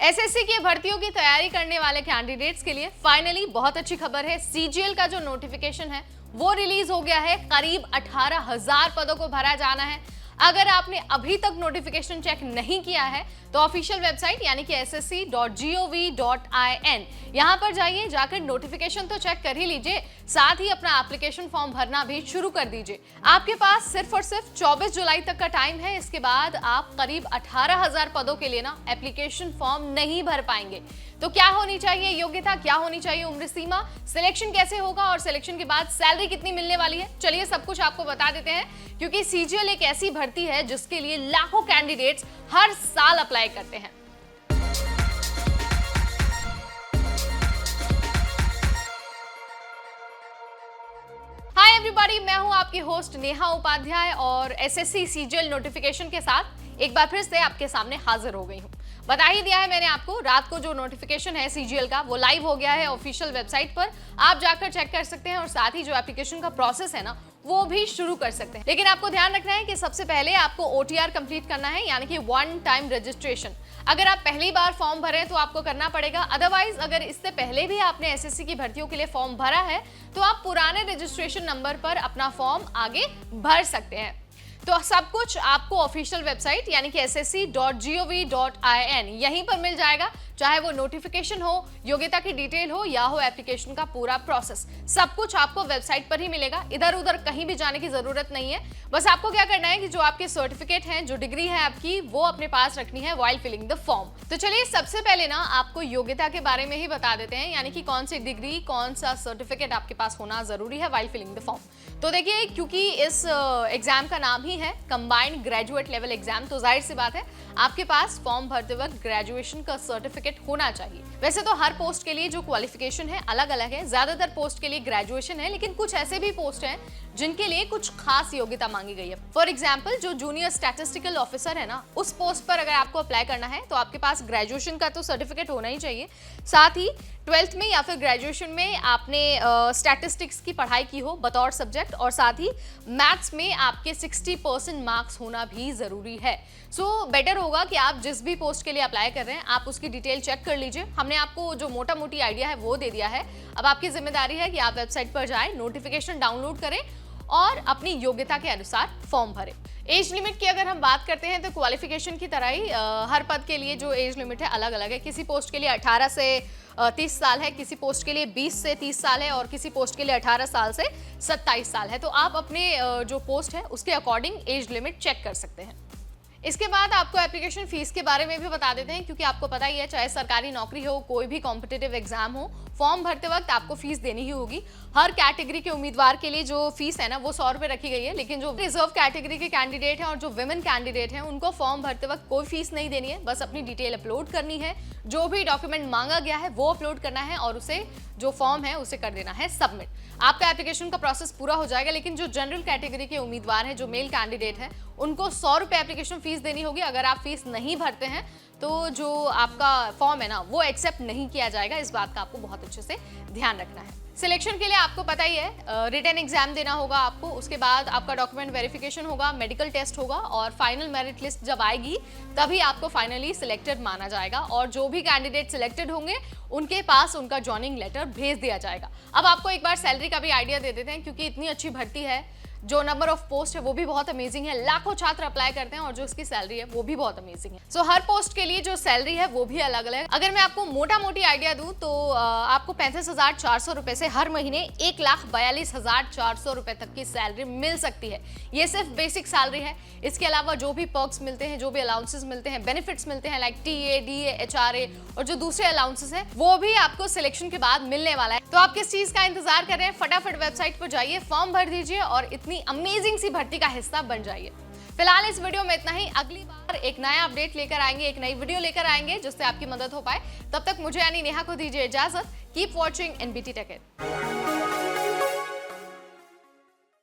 SSC की भर्तियों की तैयारी करने वाले कैंडिडेट्स के लिए फाइनली बहुत अच्छी खबर है। सीजीएल का जो नोटिफिकेशन है वो रिलीज हो गया है। करीब 18,000 पदों को भरा जाना है। अगर आपने अभी तक नोटिफिकेशन चेक नहीं किया है तो ऑफिशियल वेबसाइट यानी कि ssc.gov.in यहां पर जाइए, जाकर नोटिफिकेशन तो चेक कर ही लीजिए, साथ ही अपना एप्लीकेशन फॉर्म भरना भी शुरू कर दीजिए। आपके पास सिर्फ और सिर्फ 24 जुलाई तक का टाइम है। इसके बाद आप करीब 18,000 पदों के लिए ना एप्लीकेशन फॉर्म नहीं भर पाएंगे। तो क्या होनी चाहिए योग्यता, क्या होनी चाहिए उम्र सीमा, सिलेक्शन कैसे होगा और सिलेक्शन के बाद सैलरी कितनी मिलने वाली है, चलिए सब कुछ आपको बता देते हैं। क्योंकि सीजीएल एक ऐसी भर्ती है जिसके लिए लाखों कैंडिडेट्स हर साल अप्लाई करते हैं। हाय एवरीबॉडी, मैं हूं आपकी होस्ट नेहा उपाध्याय और एसएससी सीजीएल नोटिफिकेशन के साथ एक बार फिर से आपके सामने हाजिर हो गई हूं। बता ही दिया है मैंने आपको, रात को जो नोटिफिकेशन है सीजीएल का वो लाइव हो गया है ऑफिशियल वेबसाइट पर। आप जाकर चेक कर सकते हैं और साथ ही जो एप्लीकेशन का प्रोसेस है ना वो भी शुरू कर सकते हैं। लेकिन आपको ध्यान रखना है कि सबसे पहले आपको ओटीआर कंप्लीट करना है, यानी कि वन टाइम रजिस्ट्रेशन। अगर आप पहली बार फॉर्म भरें तो आपको करना पड़ेगा। अदरवाइज अगर इससे पहले भी आपने एसएससी की भर्तियों के लिए फॉर्म भरा है तो आप पुराने रजिस्ट्रेशन नंबर पर अपना फॉर्म आगे भर सकते हैं। तो सब कुछ आपको ऑफिशियल वेबसाइट यानी कि ssc.gov.in यहीं पर मिल जाएगा। चाहे वो नोटिफिकेशन हो, योग्यता की डिटेल हो या हो एप्लीकेशन का पूरा प्रोसेस, सब कुछ आपको वेबसाइट पर ही मिलेगा। इधर उधर कहीं भी जाने की जरूरत नहीं है। बस आपको क्या करना है कि जो आपके सर्टिफिकेट हैं, जो डिग्री है आपकी, वो अपने पास रखनी है व्हाइल फिलिंग द फॉर्म। तो चलिए सबसे पहले ना आपको योग्यता के बारे में ही बता देते हैं, यानी कि कौन सी डिग्री, कौन सा सर्टिफिकेट आपके पास होना जरूरी है व्हाइल फिलिंग द फॉर्म। तो देखिए, क्योंकि इस एग्जाम का नाम ही है कंबाइंड ग्रेजुएट लेवल एग्जाम, तो जाहिर सी बात है आपके पास फॉर्म भरते वक्त ग्रेजुएशन का सर्टिफिकेट होना चाहिए। वैसे तो हर पोस्ट के लिए जो क्वालिफिकेशन है अलग अलग है, ज्यादातर पोस्ट के लिए ग्रेजुएशन है, लेकिन कुछ ऐसे भी पोस्ट हैं जिनके लिए कुछ खास योग्यता मांगी गई है। फॉर एग्जाम्पल, जो जूनियर स्टैटिस्टिकल ऑफिसर है ना, उस पोस्ट पर अगर आपको अप्लाई करना है तो आपके पास ग्रेजुएशन का तो सर्टिफिकेट होना ही चाहिए। साथ ही 12th में या फिर ग्रेजुएशन में आपने स्टैटिस्टिक्स की पढ़ाई की हो बतौर सब्जेक्ट, और साथ ही मैथ्स में आपके 60% मार्क्स होना भी जरूरी है। सो बेटर होगा कि आप जिस भी पोस्ट के लिए अप्लाई कर रहे हैं आप उसकी डिटेल चेक कर लीजिए। हमने आपको जो मोटा मोटी आइडिया है वो दे दिया है। अब आपकी जिम्मेदारी है कि आप वेबसाइट पर जाएं, नोटिफिकेशन डाउनलोड करें और अपनी योग्यता के अनुसार फॉर्म भरें। एज लिमिट की अगर हम बात करते हैं तो क्वालिफिकेशन की तरह ही हर पद के लिए जो एज लिमिट है अलग अलग है। किसी पोस्ट के लिए 18 से 30 साल है, किसी पोस्ट के लिए 20 से 30 साल है और किसी पोस्ट के लिए 18 साल से 27 साल है। तो आप अपने जो पोस्ट है उसके अकॉर्डिंग एज लिमिट चेक कर सकते हैं। इसके बाद आपको एप्लीकेशन फीस के बारे में भी बता देते हैं, क्योंकि आपको पता ही है चाहे सरकारी नौकरी हो, कोई भी कॉम्पिटिटिव एग्जाम हो, फॉर्म भरते वक्त आपको फीस देनी ही होगी। हर कैटेगरी के उम्मीदवार के लिए जो फीस है ना वो 100 रुपए रखी गई है, लेकिन जो रिजर्व कैटेगरी के कैंडिडेट हैं और जो विमेन कैंडिडेट हैं उनको फॉर्म भरते वक्त कोई फीस नहीं देनी है। बस अपनी डिटेल अपलोड करनी है, जो भी डॉक्यूमेंट मांगा गया है वो अपलोड करना है और उसे जो फॉर्म है उसे कर देना है सबमिट। आपका एप्लीकेशन का प्रोसेस पूरा हो जाएगा। लेकिन जो जनरल कैटेगरी के उम्मीदवार हैं, जो मेल कैंडिडेट हैं, उनको 100 रुपए एप्लीकेशन फीस देनी होगी। अगर आप फीस नहीं भरते हैं तो जो आपका फॉर्म है ना वो एक्सेप्ट नहीं किया जाएगा। इस बात का आपको बहुत अच्छे से ध्यान रखना है। सिलेक्शन के लिए आपको पता ही है रिटन एग्जाम देना होगा आपको, उसके बाद आपका डॉक्यूमेंट वेरिफिकेशन होगा, मेडिकल टेस्ट होगा और फाइनल मेरिट लिस्ट जब आएगी तभी आपको फाइनली सिलेक्टेड माना जाएगा। और जो भी कैंडिडेट सिलेक्टेड होंगे उनके पास उनका जॉइनिंग लेटर भेज दिया जाएगा। अब आपको एक बार सैलरी का भी आइडिया दे देते हैं, क्योंकि इतनी अच्छी भर्ती है, जो नंबर ऑफ पोस्ट है वो भी बहुत अमेजिंग है, लाखों छात्र अप्लाई करते हैं और जो इसकी सैलरी है वो भी बहुत अमेजिंग है। सो हर पोस्ट के लिए जो सैलरी है वो भी अलग अलग है। अगर मैं आपको मोटा मोटी आइडिया दूं तो आपको 35,400 रुपए से हर महीने 1,42,400 रुपए तक की सैलरी मिल सकती है। ये सिर्फ बेसिक सैलरी है। इसके अलावा जो भी पर्क्स मिलते हैं, जो भी अलाउंसेस मिलते हैं, बेनिफिट्स मिलते हैं लाइक टीए, डीए, एचआरए और जो दूसरे अलाउंसेस हैं वो भी आपको सिलेक्शन के बाद मिलने वाला है। तो आप किस चीज का इंतजार कर रहे हैं? फटाफट वेबसाइट पर जाइए, फॉर्म भर दीजिए और इतनी अमेजिंग सी भर्ती का हिस्सा बन जाइए। फिलहाल इस वीडियो में इतना ही। अगली बार एक नया अपडेट लेकर आएंगे, एक नई वीडियो लेकर आएंगे जिससे आपकी मदद हो पाए। तब तक मुझे यानी नेहा को दीजिए इजाजत। Keep watching NBT tech it.